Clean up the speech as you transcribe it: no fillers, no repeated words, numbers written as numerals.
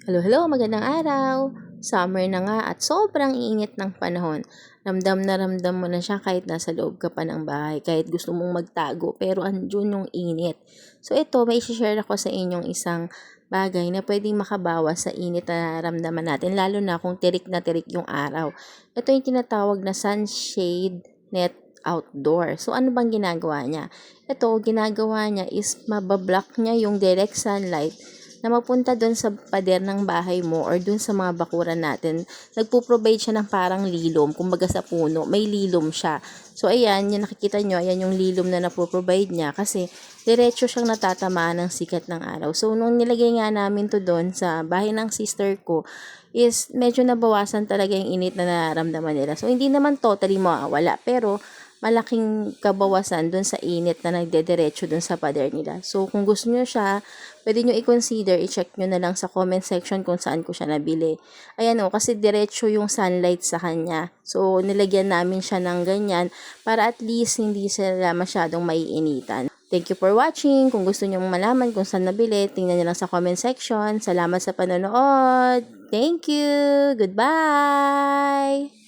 Hello, magandang araw! Summer na nga at sobrang init ng panahon. Ramdam na ramdam mo na siya kahit nasa loob ka pa ng bahay, kahit gusto mong magtago, pero andun yung init. So ito, may share ako sa inyong isang bagay na pwedeng makabawas sa init na nararamdaman natin, lalo na kung tirik na tirik yung araw. Ito yung tinatawag na sunshade net outdoor. So ano bang ginagawa niya? Ito, ginagawa niya is mabablock niya yung direct sunlight na mapunta doon sa pader ng bahay mo or doon sa mga bakuran natin. Nagpo-provide siya ng parang lilom, kumbaga sa puno, may lilom siya. So ayan, yung nakikita nyo, ayan yung lilom na napro-provide niya kasi diretso siyang natatamaan ng sikat ng araw. So nung nilagay nga namin to doon sa bahay ng sister ko, is medyo nabawasan talaga yung init na nararamdaman nila. So hindi naman totally mawawala, pero malaking kabawasan dun sa init na nagdediretso dun sa pader nila. So, kung gusto nyo siya, pwede nyo i-consider, i-check nyo na lang sa comment section kung saan ko siya nabili. Ayan o, kasi diretso yung sunlight sa kanya. So, nilagyan namin siya ng ganyan para at least hindi sila masyadong maiinitan. Thank you for watching. Kung gusto nyo malaman kung saan nabili, tingnan nyo lang sa comment section. Salamat sa panonood. Thank you. Goodbye.